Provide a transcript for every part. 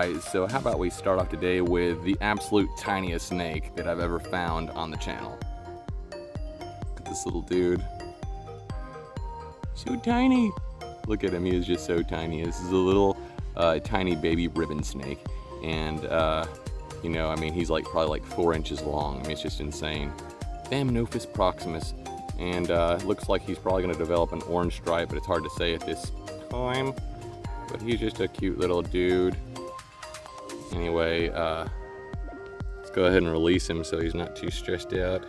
Alright, so how about we start off today with the absolute tiniest snake that I've ever found on the channel. Look at this little dude. So tiny! Look at him, he is just so tiny. This is a little tiny baby ribbon snake. And, you know, I mean, he's like probably like 4 inches long. I mean, it's just insane. Thamnophis proximus. And looks like he's probably going to develop an orange stripe, but it's hard to say at this time. But he's just a cute little dude. Anyway, let's go ahead and release him so he's not too stressed out.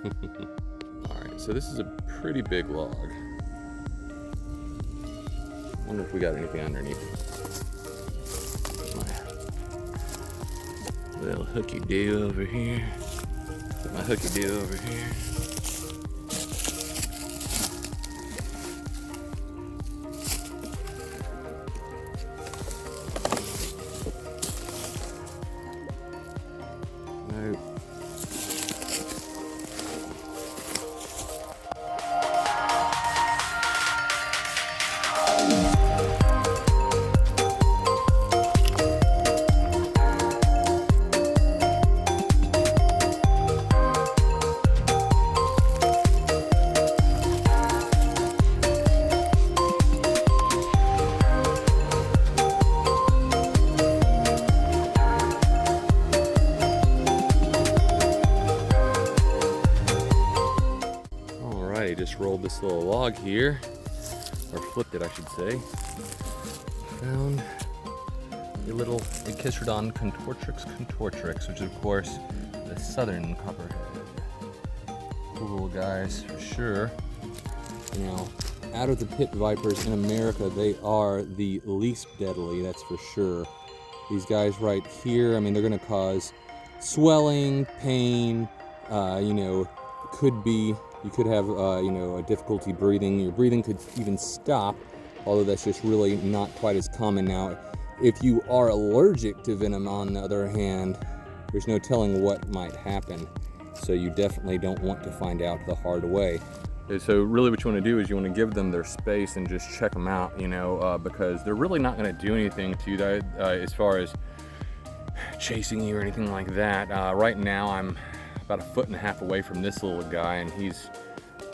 Alright, so this is a pretty big log. I wonder if we got anything underneath it. My little hooky-do over here. Put my hooky-do over here. Nope. Just rolled this little log here, or flipped it I should say. Found a little Echistrodon contortrix, which is of course the southern copperhead. Cool little guys for sure. Now, out of the pit vipers in America, they are the least deadly, that's for sure. These guys right here, I mean, they're gonna cause swelling, pain, you know, you could have, you know, a difficulty breathing. Your breathing could even stop, although that's just really not quite as common now. If you are allergic to venom, on the other hand, there's no telling what might happen. So you definitely don't want to find out the hard way. So really what you want to do is you want to give them their space and just check them out, you know, because they're really not going to do anything to you as far as chasing you or anything like that. Right now I'm about 1.5 feet away from this little guy, and he's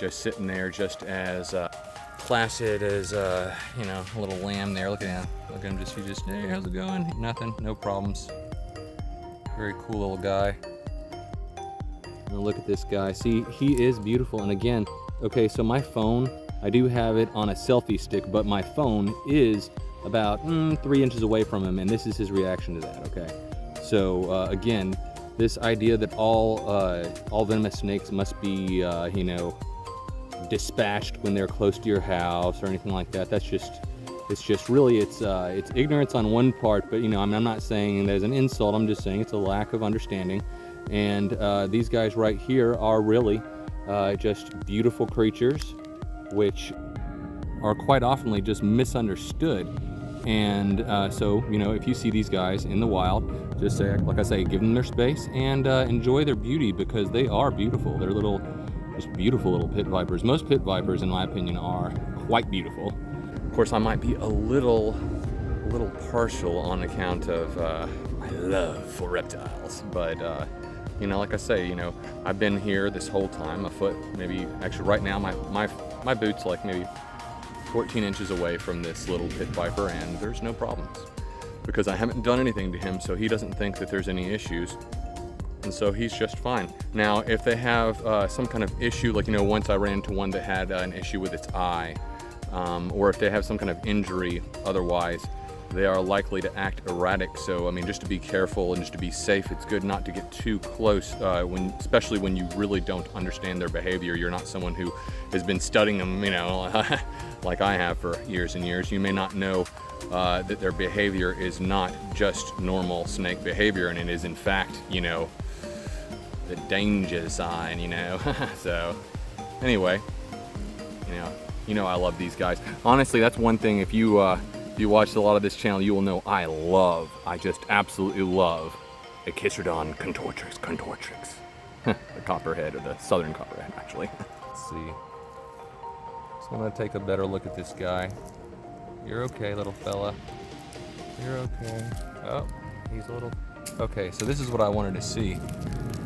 just sitting there just as placid as, you know, a little lamb there. Look at him. Look at him just, hey, how's it going? Nothing, no problems. Very cool little guy. Now look at this guy. See, he is beautiful. And again, okay, so my phone, I do have it on a selfie stick, but my phone is about 3 inches away from him, and this is his reaction to that, okay? So again, this idea that all venomous snakes must be, you know, dispatched when they're close to your house or anything like that. It's just really, it's ignorance on one part, but you know, I'm not saying there's an insult. I'm just saying it's a lack of understanding. And these guys right here are really just beautiful creatures, which are quite oftenly just misunderstood. And so, you know, if you see these guys in the wild, just say, like I say, give them their space and enjoy their beauty, because they are beautiful. They're little, just beautiful little pit vipers. Most pit vipers, in my opinion, are quite beautiful. Of course, I might be a little partial on account of my love for reptiles, but you know, like I say, you know, I've been here this whole time, a foot, maybe, actually right now, my boot's like maybe 14 inches away from this little pit viper, and there's no problems because I haven't done anything to him, so he doesn't think that there's any issues, and so he's just fine. Now, if they have some kind of issue, like, you know, once I ran into one that had an issue with its eye, or if they have some kind of injury otherwise, they are likely to act erratic. So, I mean, just to be careful and just to be safe, it's good not to get too close, especially when you really don't understand their behavior. You're not someone who has been studying them, you know, like I have for years and years. You may not know that their behavior is not just normal snake behavior, and it is in fact, you know, the danger sign, you know. So, anyway, you know I love these guys. Honestly, that's one thing, if you watched a lot of this channel, you will know I just absolutely love Echistrodon contortrix. The copperhead, or the southern copperhead, actually. Let's see. So I'm gonna take a better look at this guy. You're okay, little fella. You're okay. Oh, he's a little... Okay, so this is what I wanted to see.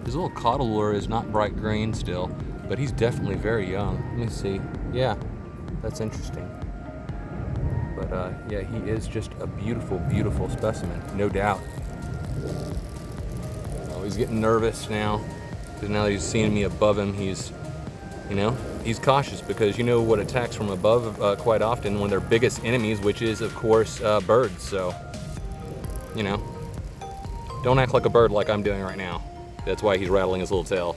His little caudal lure is not bright green still, but he's definitely very young. Let me see. Yeah, that's interesting. But yeah, he is just a beautiful, beautiful specimen, no doubt. Oh, he's getting nervous now, because now that he's seeing me above him, he's, you know, he's cautious, because you know what attacks from above quite often, one of their biggest enemies, which is, of course, birds. So, you know, don't act like a bird like I'm doing right now. That's why he's rattling his little tail.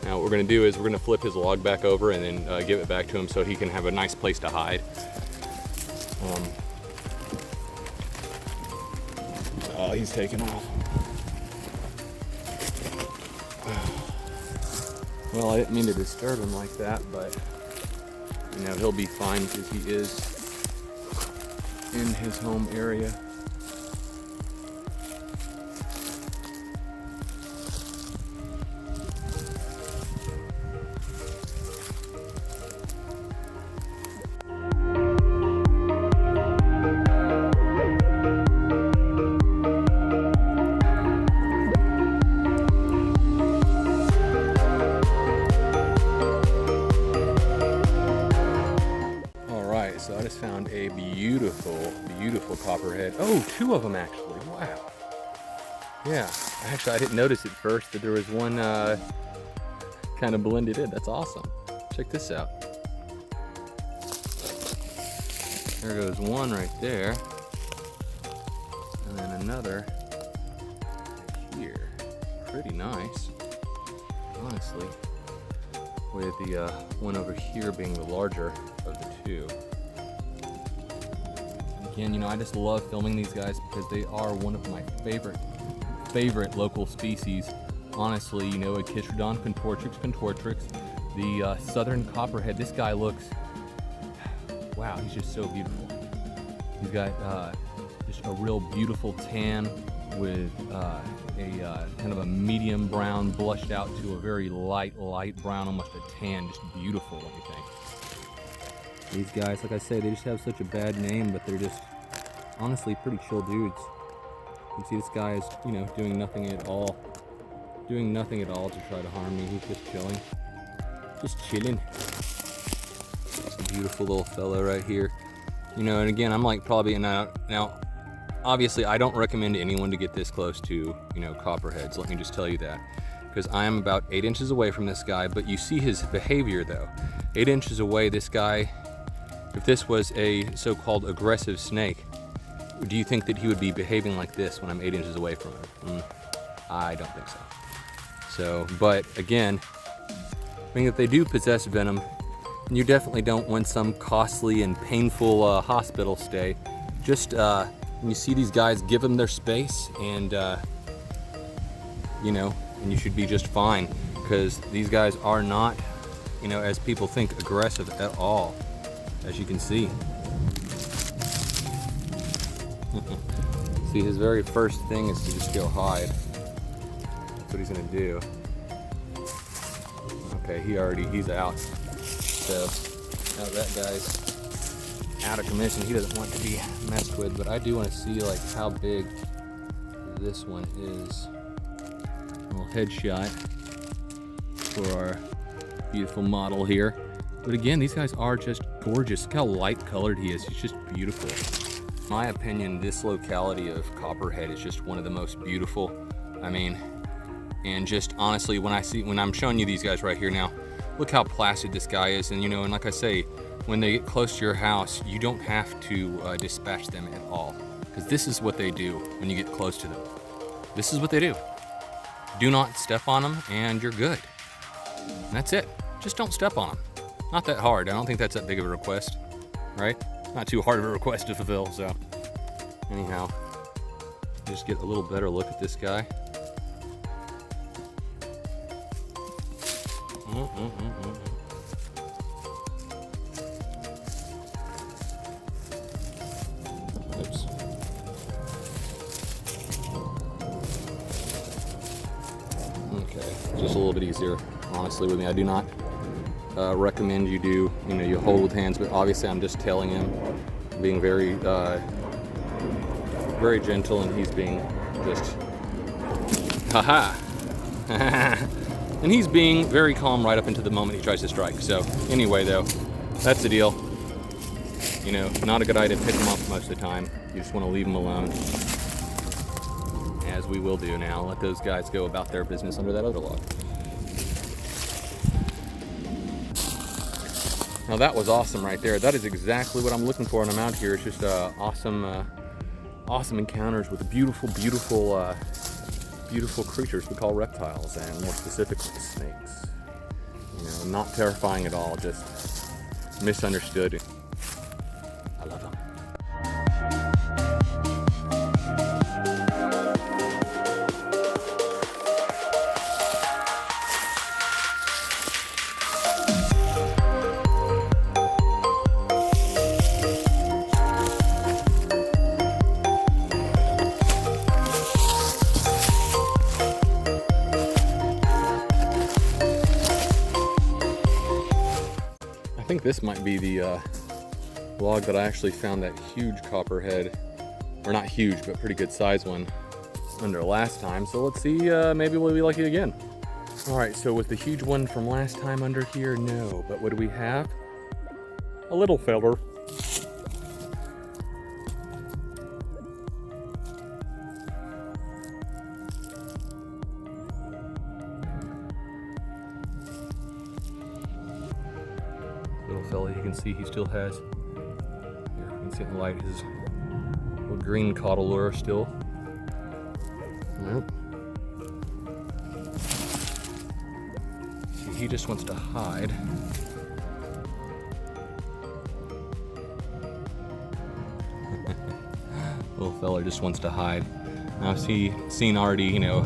Now what we're going to do is we're going to flip his log back over and then give it back to him so he can have a nice place to hide. Oh, he's taking off. Well, I didn't mean to disturb him like that, but you know, he'll be fine because he is in his home area. So I just found a beautiful, beautiful copperhead. Oh, two of them actually. Wow. Yeah, actually I didn't notice at first that there was one kind of blended in. That's awesome. Check this out. There goes one right there. And then another here. Pretty nice, honestly. With the one over here being the larger of the two. Again, you know, I just love filming these guys because they are one of my favorite local species. Honestly, you know, Echistrodon contortrix, the southern copperhead. This guy looks, wow, he's just so beautiful. He's got just a real beautiful tan with a kind of a medium brown blushed out to a very light brown, almost a tan. Just beautiful, what do you think? These guys, like I say, they just have such a bad name, but they're just honestly pretty chill dudes. You can see this guy is, you know, doing nothing at all to try to harm me. He's just chilling. Just chilling. It's a beautiful little fella right here. You know, and again, I'm like probably now obviously I don't recommend anyone to get this close to, you know, copperheads. Let me just tell you that. Because I am about 8 inches away from this guy, but you see his behavior though. 8 inches away, this guy, if this was a so-called aggressive snake, do you think that he would be behaving like this when I'm 8 inches away from him? I don't think so. So, but again, I mean, if they do possess venom, you definitely don't want some costly and painful hospital stay. Just, when you see these guys, give them their space and, you know, and you should be just fine, because these guys are not, you know, as people think, aggressive at all, as you can see. See, his very first thing is to just go hide. That's what he's gonna do. Okay, he's out. So now that guy's out of commission. He doesn't want to be messed with, but I do want to see like how big this one is. A little headshot for our beautiful model here. But again, these guys are just gorgeous. Look how light colored he is. He's just beautiful. In my opinion, this locality of Copperhead is just one of the most beautiful. I mean, and just honestly, when I'm showing you these guys right here now, look how placid this guy is. And you know, and like I say, when they get close to your house, you don't have to dispatch them at all, because this is what they do when you get close to them. This is what they do. Do not step on them and you're good. And that's it. Just don't step on them. Not that hard. I don't think that's that big of a request, right? Not too hard of a request to fulfill, so. Anyhow, just get a little better look at this guy. Oops. just a little bit easier, honestly, with me. I do not recommend you do, you hold with hands, but obviously I'm just tailing him, being very, very gentle, and he's being just, haha. And he's being very calm right up into the moment he tries to strike. So anyway, though, that's the deal. Not a good idea to pick him up most of the time. You just want to leave him alone, as we will do now. Let those guys go about their business under that other log. Now that was awesome right there. That is exactly what I'm looking for when I'm out here. It's just awesome encounters with the beautiful creatures we call reptiles, and more specifically snakes. Not terrifying at all, just misunderstood. I love them. I think this might be the log that I actually found that huge copperhead, or not huge, but pretty good size one under last time. So let's see, maybe we'll be lucky again. All right, so was the huge one from last time under here? No, but what do we have? A little feller. Little fella, you can see he still has, here, you can see in the light, his little green caudal lure still. Nope. See, he just wants to hide. Little fella just wants to hide. Now I've seen already, a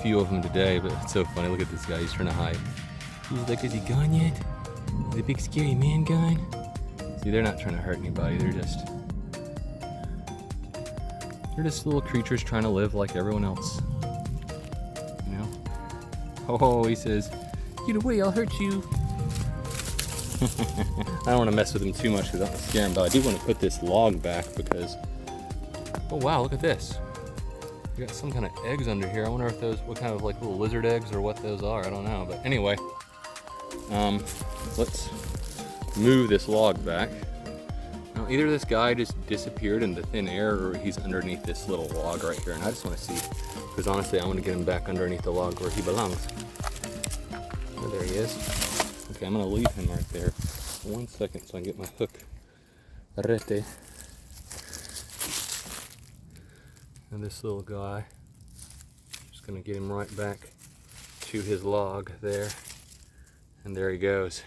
few of them today, but it's so funny. Look at this guy, he's trying to hide. He's like, is he gone yet? The big scary man gone? See, they're not trying to hurt anybody. They're just little creatures trying to live like everyone else. Oh, he says, get away, I'll hurt you. I don't want to mess with him too much because I don't want to scare him, but I do want to put this log back because, oh wow, look at this. We got some kind of eggs under here. I wonder if those, what kind of like little lizard eggs or what those are. I don't know, but anyway. Let's move this log back. Now either this guy just disappeared into thin air or he's underneath this little log right here, and I just want to see, because honestly I want to get him back underneath the log where he belongs. Oh, there he is. Okay, I'm going to leave him right there. 1 second so I can get my hook. Arrete. And this little guy, just going to get him right back to his log there. And there he goes.